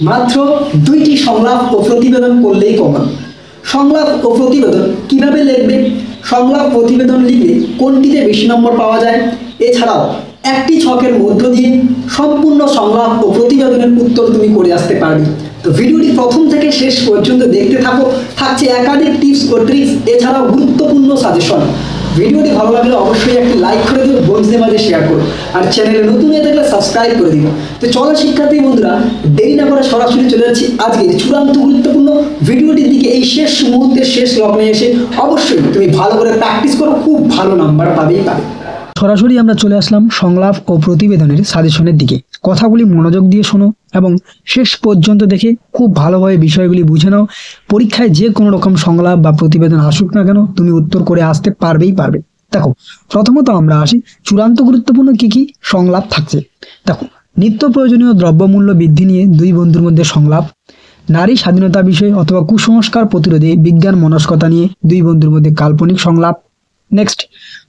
মাত্র দুইটি সংলাপ ও প্রতিবেদন করলেই কমন। সংলাপ ও প্রতিবেদন কিভাবে লিখবে, সংলাপ প্রতিবেদন লিখলে কোনটিতে বেশি নম্বর পাওয়া যায়, এছাড়াও একটি ছকের মধ্য দিয়ে সম্পূর্ণ সংলাপ ও প্রতিবেদনের উত্তর তুমি করে আসতে পারবে। তো ভিডিওটি প্রথম থেকে শেষ পর্যন্ত দেখতে থাকো, থাকছে একাধিক টিপস ও ট্রিক্স, এছাড়াও গুরুত্বপূর্ণ সাজেশন। ভিডিওটি ভালো লাগলে অবশ্যই একটি লাইক করে দিও, বন্ধুদের মাঝে শেয়ার করো, আর চ্যানেলে নতুন হয়ে থাকলে সাবস্ক্রাইব করে দিও। তো চলো শিক্ষার্থী বন্ধুরা, দেরি না করে সরাসরি চলে যাচ্ছি আজকের চূড়ান্ত গুরুত্বপূর্ণ ভিডিওটির দিকে। এই শেষ মুহূর্তের শেষ লগ্নে এসে অবশ্যই তুমি ভালো করে প্র্যাকটিস করো, খুব ভালো নাম্বার পাবেই পাবে। সরাসরি আমরা চলে আসলাম সংলাপ ও প্রতিবেদনের সাজেশনের দিকে। কথাগুলি মনোযোগ দিয়ে শোনো এবং শেষ পর্যন্ত দেখে খুব ভালোভাবে বিষয়গুলি বুঝে নাও। পরীক্ষায় যে কোনো রকম সংলাপ বা প্রতিবেদন আসুক না কেন, তুমি উত্তর করে আসতে পারবেই পারবে। দেখো, প্রথমত আমরা আসি চূড়ান্ত গুরুত্বপূর্ণ কি কি সংলাপ থাকছে। দেখো, নিত্য প্রয়োজনীয় দ্রব্যমূল্য বৃদ্ধি নিয়ে দুই বন্ধুর মধ্যে সংলাপ, নারী স্বাধীনতা বিষয় অথবা কুসংস্কার প্রতিরোধে বিজ্ঞান মনস্কতা নিয়ে দুই বন্ধুর মধ্যে কাল্পনিক সংলাপ। নেক্সট,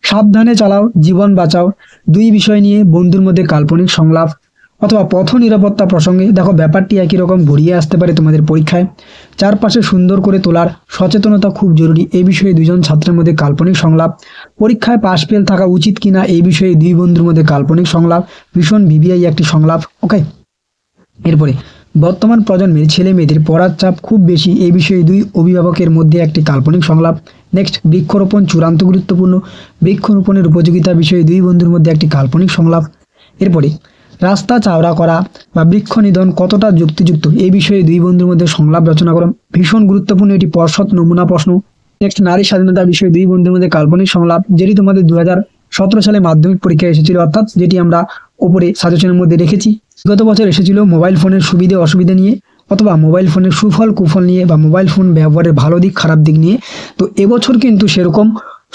সাবধানে চালাও জীবন বাঁচাও, দুই বিষয় নিয়ে বন্ধুর মধ্যে কাল্পনিক সংলাপ। অথবা পথ নিরাপত্তা প্রসঙ্গে, দেখো ব্যাপারটি একই রকম ঘুরিয়ে আসতে পারে তোমাদের পরীক্ষায়। চারপাশে সুন্দর করে তোলার সচেতনতা খুব জরুরি, এই বিষয়ে দুজন ছাত্রের মধ্যে কাল্পনিক সংলাপ। পরীক্ষায় পাশ ফেল থাকা উচিত কিনা, এই বিষয়ে দুই বন্ধুর মধ্যে কাল্পনিক সংলাপ। ভীষণ ভিভিআই একটি সংলাপ। ওকে, এরপরে বর্তমান প্রজন্মের ছেলে মেয়েদের পড়ার চাপ খুব বেশি, এই বিষয়ে দুই অভিভাবকের মধ্যে একটি কাল্পনিক সংলাপ। নেক্সট, বৃক্ষরোপণ চূড়ান্ত গুরুত্বপূর্ণ, বৃক্ষরোপণের উপযোগিতা বিষয়ে দুই বন্ধুর মধ্যে একটি কাল্পনিক সংলাপ। এরপরে রাস্তা চওড়া করা বা বৃক্ষ নিধন কতটা যুক্তিযুক্ত, এই বিষয়ে দুই বন্ধুর মধ্যে সংলাপ রচনা করো। ভীষণ গুরুত্বপূর্ণ এটি পর্ষদ নমুনা প্রশ্ন। নেক্সট, নারী স্বাধীনতা বিষয়ে দুই বন্ধুর মধ্যে কাল্পনিক সংলাপ, যেটি তোমাদের 2017 সালে মাধ্যমিক পরীক্ষায় এসেছিল, অর্থাৎ যেটি আমরা উপরে সাজেশনের মধ্যে রেখেছি। গত বছর এসেছিল মোবাইল ফোনের সুবিধে অসুবিধা নিয়ে, অথবা মোবাইল ফোনের সুফল কুফল নিয়ে, বা মোবাইল ফোন ব্যবহারের ভালো দিক খারাপ দিক নিয়ে। তো এবছর কিন্তু সেরকম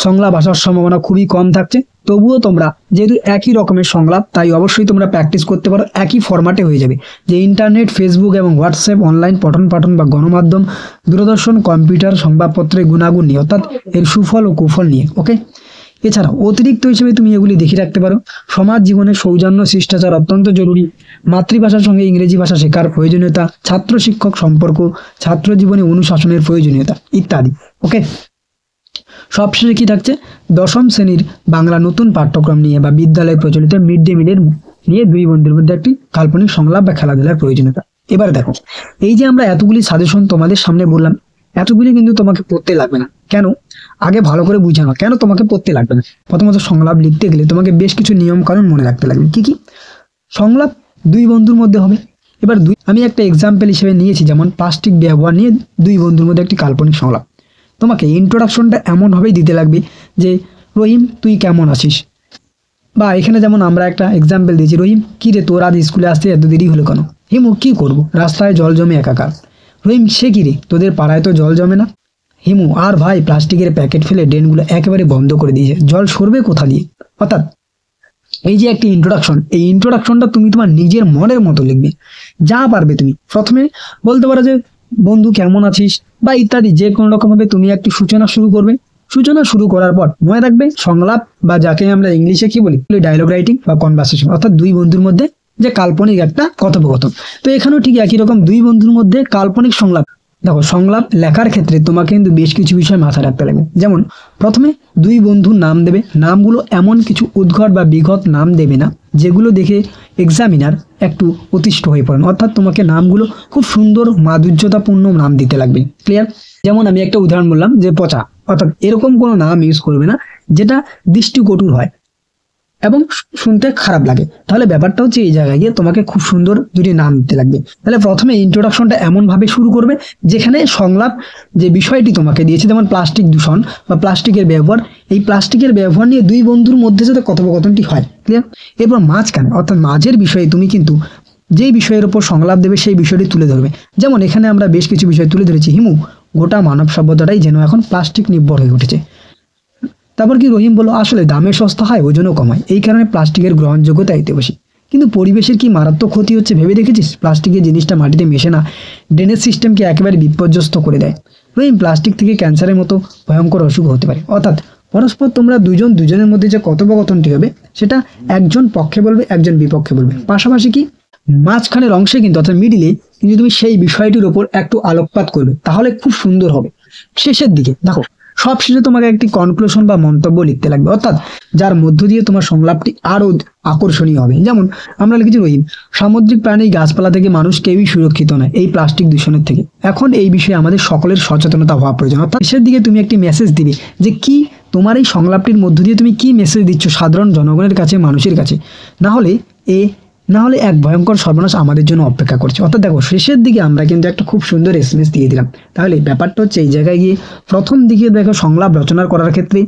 সংলাপ আসার সম্ভাবনা খুবই কম থাকছে। তবুও তোমরা যেহেতু একই রকমের সংলাপ, তাই অবশ্যই তোমরা প্র্যাকটিস করতে পারো, একই ফরম্যাটে হয়ে যাবে। যে ইন্টারনেট, ফেসবুক এবং হোয়াটসঅ্যাপ, অনলাইন পঠন পাঠন বা গণমাধ্যম, দূরদর্শন, কম্পিউটার, সংবাদপত্রের গুণাগুণ নিয়ে, অর্থাৎ এর সুফল ও কুফল নিয়ে। ওকে, এছাড়াও অতিরিক্ত হিসেবে তুমি এগুলি দেখে রাখতে পারো। সমাজ জীবনে সৌজন্য শিষ্টাচার অত্যন্ত জরুরি, মাতৃভাষার সঙ্গে ইংরেজি ভাষা শেখার প্রয়োজনীয়তা, ছাত্র শিক্ষক সম্পর্ক, ছাত্র জীবনে অনুশাসনের প্রয়োজনীয়তা ইত্যাদি। ওকে, সবশেষে কি থাকছে, দশম শ্রেণীর বাংলা নতুন পাঠ্যক্রম নিয়ে বা বিদ্যালয়ে প্রচলিত মিড ডে মিলের নিয়ে দুই বন্ধুর মধ্যে একটি কাল্পনিক সংলাপ বা খেলাধুলার প্রয়োজনীয়তা। এবার দেখো, এই যে আমরা এতগুলি সাজেশন তোমাদের সামনে বললাম, এতগুলি কিন্তু তোমাকে পড়তে লাগবে না। কেন? আগে ভালো করে বুঝে নাও কেন তোমাকে পড়তে লাগবে না। প্রথমত, সংলাপ লিখতে গেলে তোমাকে বেশ কিছু নিয়ম কানুন মনে রাখতে লাগবে। কি কি? সংলাপ দুই বন্ধুর মধ্যে হবে। এবার আমি একটা এক্সাম্পল হিসেবে নিয়েছি, যেমন প্লাস্টিক ব্যবহার নিয়ে দুই বন্ধুর মধ্যে একটি কাল্পনিক সংলাপ। তোমাকে ইন্ট্রোডাকশনটা এমনভাবেই দিতে লাগবে যে, রহিম তুই কেমন আছিস, বা এখানে যেমন আমরা একটা এক্সাম্পল দিয়েছি, রহিম কি রে তোর আজ স্কুলে আসতে এত দেরি হলো কেন? হিমু কি করবো, রাস্তায় জল জমে একাকার। রহিম সে কি রে, তোদের পাড়ায় তো জল জমে না। হিমু আর ভাই প্লাস্টিকের প্যাকেট ফেলে ড্রেনগুলো একেবারে বন্ধ করে দিয়েছে, জল সরবে কোথা দিয়ে। অর্থাৎ এই যে একটি ইন্ট্রোডাকশন, এই ইন্ট্রোডাকশনটা তুমি তোমার নিজের মনের মতো লিখবে, যা পারবে। তুমি প্রথমে বলতে পারো যে বন্ধু কেমন আছিস বা ইত্যাদি, যে কোনো রকম ভাবে তুমি একটি সূচনা শুরু করবে। সূচনা শুরু করার পর মনে রাখবে সংলাপ, বা যাকে আমরা ইংলিশে কি বলি, ডায়লগ রাইটিং বা কনভারসেশন, অর্থাৎ দুই বন্ধুর মধ্যে যে কাল্পনিক একটা কথোপকথন। তো এখানেও ঠিক একই রকম দুই বন্ধুর মধ্যে কাল্পনিক সংলাপ। দেখো, সংলাপ লেখার ক্ষেত্রে তোমাকে কিন্তু বেশ কিছু বিষয় মাথায় রাখতে লাগবে। যেমন প্রথমে দুই বন্ধুর নাম দেবে, নামগুলো এমন কিছু উদ্ঘট বা বিঘট নাম দেবে না যেগুলো দেখে এক্সামিনার একটু অতিষ্ঠ হয়ে পড়েন। অর্থাৎ তোমাকে নামগুলো খুব সুন্দর মাধুর্যতাপূর্ণ নাম দিতে লাগবে। ক্লিয়ার? যেমন আমি একটা উদাহরণ বললাম যে পচা, অর্থাৎ এরকম কোনো নাম ইউজ করবে না যেটা দৃষ্টিকটু হয় এবং শুনতে খারাপ লাগে। তাহলে ব্যাপারটা হচ্ছে এই জায়গায় গিয়ে তোমাকে খুব সুন্দর দুটি নাম দিতে লাগবে। তাহলে প্রথমে ইন্ট্রোডাকশনটা এমনভাবে শুরু করবে যেখানে সংলাপ যে বিষয়টি তোমাকে দিয়েছে, যেমন প্লাস্টিক দূষণ বা প্লাস্টিকের ব্যবহার, এই প্লাস্টিকের ব্যবহার নিয়ে দুই বন্ধুর মধ্যে যাতে কথোপকথনটি হয়। ক্লিয়ার? এরপর মাঝখানে, অর্থাৎ মাঝের বিষয়ে তুমি কিন্তু যেই বিষয়ের উপর সংলাপ দেবে সেই বিষয়টি তুলে ধরবে। যেমন এখানে আমরা বেশ কিছু বিষয় তুলে ধরেছি, হিমু গোটা মানব সভ্যতাটাই যেন এখন প্লাস্টিক নির্ভর হয়ে উঠেছে। তারপর কি, রহিম বলল আসলে দামে সস্তা হয়, ওজনও কমায়, এই কারণে প্লাস্টিকের গ্রহণযোগ্যতা এতে বেশি। কিন্তু পরিবেশের কি মারাত্মক ক্ষতি হচ্ছে ভেবে দেখেছিস? প্লাস্টিকের জিনিসটা মাটিতে মেশে না, ড্রেনেজ সিস্টেমকে একেবারে বিপর্যস্ত করে দেয়। রহিম, প্লাস্টিক থেকে ক্যান্সারের মতো ভয়ঙ্কর অসুখ হতে পারে। অর্থাৎ পরস্পর তোমরা দুজনের মধ্যে যে কথোপকথনটি হবে সেটা একজন পক্ষে বলবে, একজন বিপক্ষে বলবে। পাশাপাশি কি মাঝখানের অংশে কিন্তু অর্থাৎ মিডিলে কিন্তু তুমি সেই বিষয়টির উপর একটু আলোকপাত করবে, তাহলে খুব সুন্দর হবে। শেষের দিকে দেখো, সব শেষে তোমাকে একটি কনক্লুশন বা মন্তব্য লিখতে লাগবে, অর্থাৎ যার মধ্য দিয়ে তোমার সংলাপটি আরো আকর্ষণীয় হবে। যেমন আমরা লিখেছি, রহিম, সামুদ্রিক প্রাণী, গাছপালা থেকে মানুষ কেউই সুরক্ষিত নয় এই প্লাস্টিক দূষণের থেকে। এখন এই বিষয়ে আমাদের সকলের সচেতনতা হওয়া প্রয়োজন। অর্থাৎ শেষের দিকে তুমি একটি মেসেজ দিবে যে কি তোমার এই সংলাপটির মধ্য দিয়ে তুমি কি মেসেজ দিচ্ছ সাধারণ জনগণের কাছে, মানুষের কাছে। না হলে এক ভয়ঙ্কর সর্বনাশ আমাদের জন্য অপেক্ষা করছে। অর্থাৎ দেখো, শেষের দিকে আমরা কিন্তু একটা খুব সুন্দর এসএমএস দিয়ে দিলাম। তাহলে ব্যাপারটা হচ্ছে এই জায়গায় গিয়ে প্রথম দিকে দেখো, সংলাপ রচনা করার ক্ষেত্রে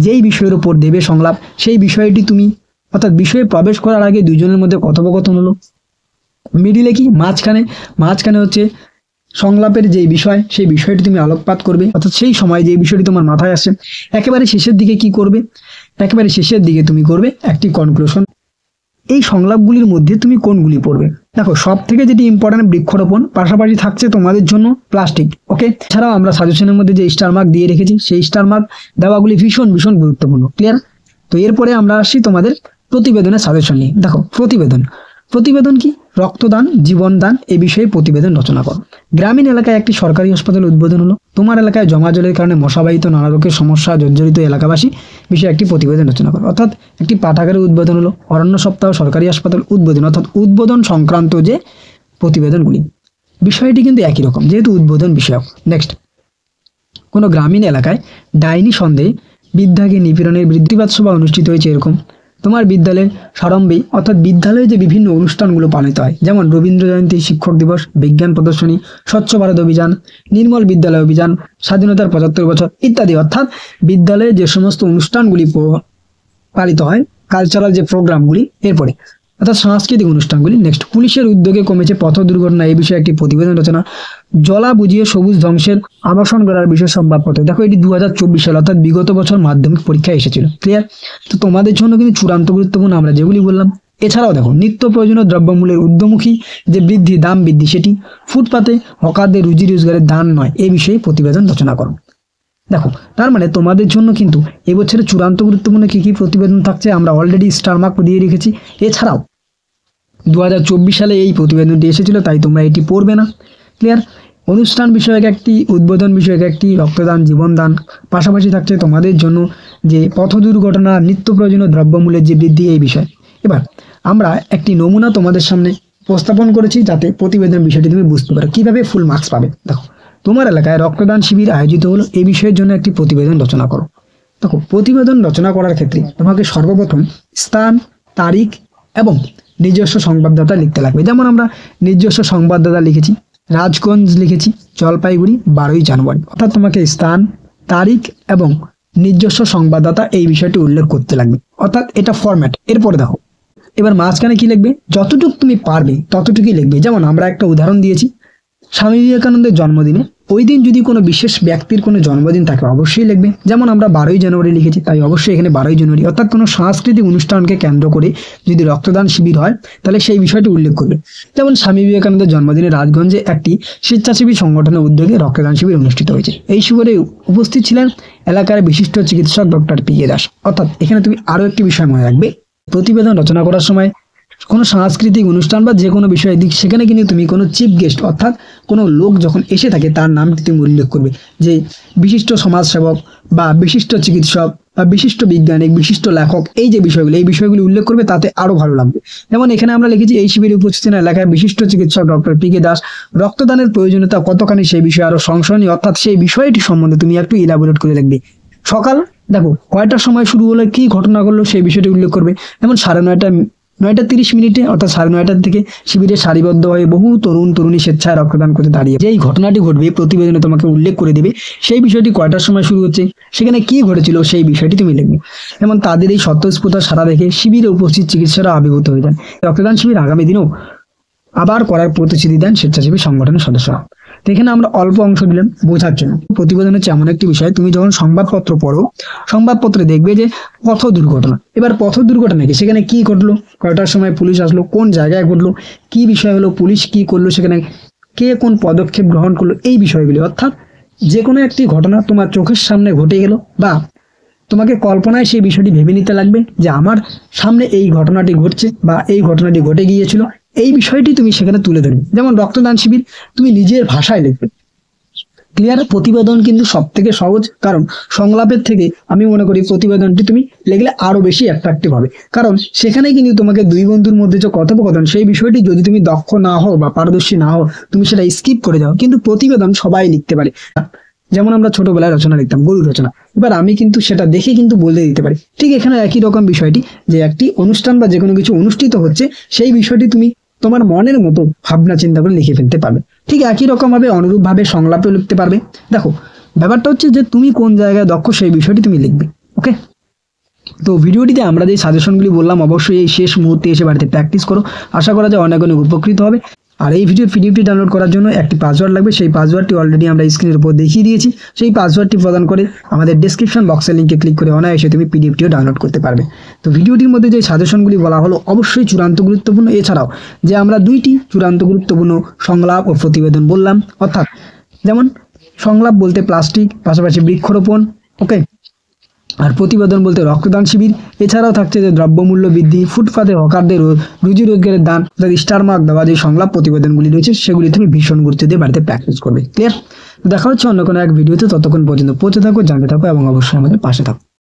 যেই বিষয়ের উপর দেবে সংলাপ, সেই বিষয়টি তুমি অর্থাৎ বিষয়ে প্রবেশ করার আগে দুইজনের মধ্যে কথোপকথন হলো। মিডিলে কি, মাঝখানে হচ্ছে সংলাপের যে বিষয়, সেই বিষয়টি তুমি আলোকপাত করবে, অর্থাৎ সেই সময় যে বিষয়টি তোমার মাথায় আসে। একেবারে শেষের দিকে কি করবে, একেবারে শেষের দিকে তুমি করবে একটি কনক্লুশন। এই সংলাপগুলির মধ্যে তুমি কোনগুলি পড়বে? দেখো, সব থেকে যেটি ইম্পর্টেন্ট বৃক্ষরোপণ, পাশাপাশি থাকছে তোমাদের জন্য প্লাস্টিক। ওকে, এছাড়াও আমরা সাজেশনের মধ্যে যে স্টার মার্ক দিয়ে রেখেছি, সেই স্টার মার্ক দেওয়াগুলি ভীষণ ভীষণ গুরুত্বপূর্ণ। ক্লিয়ার? তো এরপরে আমরা আসছি তোমাদের প্রতিবেদনের সাজেশন নিয়ে। দেখো, প্রতিবেদন কি? রক্তদান, জীবনদান এই বিষয়ে প্রতিবেদন রচনা করো। গ্রামীণ এলাকায় একটি সরকারি হাসপাতাল উদ্বোধন হলো। তোমার এলাকায় জমা জলের কারণে মশাবাহিত নানা রোগের সমস্যা জর্জরিত এলাকাবাসী বিষয়ে একটি প্রতিবেদন রচনা করো। অর্থাৎ একটি পাঠাগারের উদ্বোধন হলো, অরণ্য সপ্তাহ, সরকারি হাসপাতাল উদ্বোধন, অর্থাৎ উদ্বোধন সংক্রান্ত যে প্রতিবেদনগুলি, বিষয়টি কিন্তু একই রকম যেহেতু উদ্বোধন বিষয়ক। নেক্সট, কোনো গ্রামীণ এলাকায় ডাইনি সন্দেহে বৃদ্ধাকে নিপীড়নের বৃদ্ধিপাত সভা অনুষ্ঠিত হয়েছে এরকম। তোমার বিদ্যালয়ের সারম্ভে অর্থাৎ বিদ্যালয়ে যে বিভিন্ন অনুষ্ঠানগুলো পালিত হয়, যেমন রবীন্দ্র জয়ন্তী, শিক্ষক দিবস, বিজ্ঞান প্রদর্শনী, স্বচ্ছ ভারত অভিযান, নির্মল বিদ্যালয় অভিযান, স্বাধীনতার ৭৫ বছর ইত্যাদি, অর্থাৎ বিদ্যালয়ে যে সমস্ত অনুষ্ঠানগুলি পালিত হয়, কালচারাল যে প্রোগ্রামগুলি, এরপরে অর্থাৎ সাংস্কৃতিক অনুষ্ঠানগুলি। নেক্সট, পুলিশের উদ্যোগে কমেছে পথ দুর্ঘটনা এই বিষয়ে একটি প্রতিবেদন রচনা। জলা বুঝিয়ে সবুজ ধ্বংসের আবাসন করার বিষয় সম্ভাব্যতা। দেখো, এটি ২০২৪ সাল অর্থাৎ বিগত বছর মাধ্যমিক পরীক্ষায় এসেছিল। ক্লিয়ার? তো তোমাদের জন্য কিন্তু চূড়ান্ত গুরুত্বপূর্ণ আমরা যেগুলি বললাম। এছাড়াও দেখো, নিত্য প্রয়োজনীয় দ্রব্যমূল্যের ঊর্ধ্বমুখী যে দাম বৃদ্ধি, সেটি ফুটপাতে হকারদের রুজি রোজগারের দান নয় এই বিষয়ে প্রতিবেদন রচনা করো। দেখো, তার মানে তোমাদের জন্য কিন্তু এবছরের চূড়ান্ত গুরুত্বপূর্ণ কি কি প্রতিবেদন থাকছে আমরা অলরেডি স্টার মার্ক দিয়ে রেখেছি। এছাড়াও ২০২৪ সালে এই প্রতিবেদনটি এসেছিল, তাই তোমরা এটি পড়বে না। ক্লিয়ার? অনুষ্ঠান বিষয়ক একটি, উদ্বোধন বিষয়ক একটি, রক্তদান, জীবনদান, পাশাপাশি থাকছে তোমাদের জন্য যে পথ দুর্ঘটনা, নিত্য প্রয়োজনীয় দ্রব্যমূল্যের যে বৃদ্ধি এই বিষয়। এবার আমরা একটি নমুনা তোমাদের সামনে উপস্থাপন করেছি যাতে প্রতিবেদন বিষয়টি তুমি বুঝতে পারো কিভাবে ফুল মার্কস পাবে। দেখো, তোমার এলাকায় রক্তদান শিবির আয়োজিত হলো, এই বিষয়ের জন্য একটি প্রতিবেদন রচনা করো। দেখো, প্রতিবেদন রচনা করার ক্ষেত্রে তোমাকে সর্বপ্রথম স্থান, তারিখ এবং নিজস্ব সংবাদদাতা লিখতে লাগবে। যেমন আমরা নিজস্ব সংবাদদাতা লিখেছি রাজগঞ্জ, লিখেছি জলপাইগুড়ি ১২ই জানুয়ারি। অর্থাৎ তোমাকে স্থান, তারিখ এবং নিজস্ব সংবাদদাতা এই বিষয়টি উল্লেখ করতে লাগবে, অর্থাৎ এটা ফরম্যাট। এরপরে দেখো, এবার মাঝখানে কি লিখবে? যতটুকু তুমি পারবে ততটুকুই লিখবে। যেমন আমরা একটা উদাহরণ দিয়েছি, স্বামী বিবেকানন্দের জন্মদিনে ওই দিন যদি কোনো বিশেষ ব্যক্তির কোনো জন্মদিন থাকে অবশ্যই লিখবে। যেমন আমরা ১২ই জানুয়ারি লিখেছি, তাই অবশ্যই এখানে ১২ই জানুয়ারি। অর্থাৎ কোনো সাংস্কৃতিক অনুষ্ঠানকে কেন্দ্র করে যদি রক্তদান শিবির হয় তাহলে সেই বিষয়টি উল্লেখ করবে। যেমন স্বামী বিবেকানন্দের জন্মদিনে রাজগঞ্জে একটি স্বেচ্ছাসেবী সংগঠনের উদ্যোগে রক্তদান শিবির অনুষ্ঠিত হয়েছে। এই শিবিরে উপস্থিত ছিলেন এলাকার বিশিষ্ট চিকিৎসক ডক্টর পি.কে. দাস। অর্থাৎ এখানে তুমি আরও একটি বিষয় মনে রাখবে, প্রতিবেদন রচনা করার সময় কোনো সাংস্কৃতিক অনুষ্ঠান বা যে কোনো বিষয়ের দিক, সেখানে কিন্তু তুমি কোনো চিফ গেস্ট অর্থাৎ কোনো লোক যখন এসে থাকে তার নামটি তুমি উল্লেখ করবে, যে বিশিষ্ট সমাজসেবক বা বিশিষ্ট চিকিৎসক বা বিশিষ্ট বিজ্ঞানিক, বিশিষ্ট লেখক, এই যে বিষয়গুলি, এই বিষয়গুলি উল্লেখ করবে, তাতে আরও ভালো লাগবে। যেমন এখানে আমরা লিখেছি এই শিবিরে উপস্থিত ছিলেন এলাকার বিশিষ্ট চিকিৎসক ডক্টর পি.কে. দাস। রক্তদানের প্রয়োজনীয়তা কতখানি সেই বিষয়ে আরও সংশোধনী, অর্থাৎ সেই বিষয়টি সম্বন্ধে তুমি একটু ইলাবোরেট করে লিখবে। সকাল দেখো কয়টার সময় শুরু হলো, কি ঘটনা ঘটলো সেই বিষয়টি উল্লেখ করবে। যেমন 9:30 অর্থাৎ 9:30 থেকে শিবিরে সারিবদ্ধভাবে বহু তরুণ তরুণী স্বেচ্ছায় রক্তদান করতে দাঁড়িয়ে যেই ঘটনাটি ঘটবে প্রতিবেদনে তোমাকে উল্লেখ করে দেবে সেই বিষয়টি কয়টার সময় শুরু হচ্ছে, সেখানে কি ঘটেছিল সেই বিষয়টি তুমি লিখবে। যেমন তাদের এই স্বতঃস্ফূর্ত সারা দেখে শিবিরে উপস্থিত চিকিৎসকরা আবির্ভূত হয়ে যান। রক্তদান শিবির আগামী দিনেও আবার করার প্রতিশ্রুতি দেন স্বেচ্ছাসেবী সংগঠনের সদস্যরা। তো এখানে আমরা অল্প অংশ দিলাম বোঝার জন্য। প্রতিবেদন হচ্ছে এমন একটি বিষয়, তুমি যখন সংবাদপত্র পড়ো, সংবাদপত্রে দেখবে যে পথ দুর্ঘটনা। এবার পথ দুর্ঘটনা কি, সেখানে কি ঘটলো, কয়টার সময় পুলিশ আসলো, কোন জায়গায় ঘটলো, কি বিষয় হলো, পুলিশ কি করলো, সেখানে কে কোন পদক্ষেপ গ্রহণ করলো, এই বিষয়গুলি। অর্থাৎ যে কোনো একটি ঘটনা তোমার চোখের সামনে ঘটে গেল বা তোমাকে কল্পনায় সেই বিষয়টি ভেবে নিতে লাগবে যে আমার সামনে এই ঘটনাটি ঘটছে বা এই ঘটনাটি ঘটে গিয়েছিল, এই বিষয়টি তুমি সেখানে তুলে ধরবে। যেমন রক্তদান শিবির তুমি নিজের ভাষায় লিখবে। ক্লিয়ার? প্রতিবেদন কিন্তু সব থেকে সহজ, কারণ সংলাপের থেকে আমি মনে করি প্রতিবেদনটি তুমি লিখলে আরো বেশি অ্যাট্রাকটিভ হবে, কারণ সেখানে কিন্তু তোমাকে দুই বন্ধুর মধ্যে যে কথোপকথন সেই বিষয়টি যদি তুমি দক্ষ না হও বা পারদর্শী না হও, তুমি সেটা স্কিপ করে যাও। কিন্তু প্রতিবেদন সবাই লিখতে পারে। যেমন আমরা ছোটবেলায় রচনা লিখতাম, গরু রচনা, এবার আমি কিন্তু সেটা দেখে কিন্তু বলে দিতে পারি। ঠিক এখানে একই রকম বিষয়টি, যে একটি অনুষ্ঠান বা যে কোনো কিছু অনুষ্ঠিত হচ্ছে সেই বিষয়টি তুমি তোমার মনের মতো ভাবনা চিন্তা করে লিখে ফেলতে পারবে। ঠিক একই রকম ভাবে অনুরূপভাবে সংলাপেও লিখতে পারবে। দেখো, ব্যাপারটা হচ্ছে যে তুমি কোন জায়গায় দক্ষ সেই বিষয়টি তুমি লিখবে। ওকে, তো ভিডিওটিতে আমরা যে সাজেশনগুলি বললাম অবশ্যই এই শেষ মুহূর্তে এসে বাড়িতে প্র্যাকটিস করো। আশা করা যায় অনেক অনেক উপকৃত হবে। আর এই ভিডিওর পিডিএফটি ডাউনলোড করার জন্য একটি পাসওয়ার্ড লাগবে। সেই পাসওয়ার্ডটি অলরেডি আমরা স্ক্রিনের উপর দেখিয়ে দিয়েছি। সেই পাসওয়ার্ডটি প্রদান করে আমাদের ডেসক্রিপশন বক্সের লিঙ্কে ক্লিক করে অনায়াসে তুমি পিডিএফটিও ডাউনলোড করতে পারবে। তো ভিডিওটির মধ্যে যে সাজেশনগুলি বলা হলো অবশ্যই চূড়ান্ত গুরুত্বপূর্ণ। এছাড়াও যে আমরা দুইটি চূড়ান্ত গুরুত্বপূর্ণ সংলাপ ও প্রতিবেদন বললাম, অর্থাৎ যেমন সংলাপ বলতে প্লাস্টিক, পাশাপাশি বৃক্ষরোপণ, ওকে, আর প্রতিবেদন বলতে রক্তদান শিবির। এছাড়াও থাকছে যে দ্রব্যমূল্য বৃদ্ধি, ফুটপাতে হকারদের রুজি রোজগারের দান, অর্থাৎ স্টার মার্ক দেওয়া যে সংলাপ প্রতিবেদনগুলি রয়েছে সেগুলি তুমি ভীষণ গুরুত্ব দিয়ে বাড়িতে প্র্যাকটিস করবে। ক্লিয়ার? দেখা হচ্ছে অন্য কোনো এক ভিডিওতে। ততক্ষণ পর্যন্ত পৌঁছে থাকো, জানতে থাকো এবং অবশ্যই আমাদের পাশে থাকো।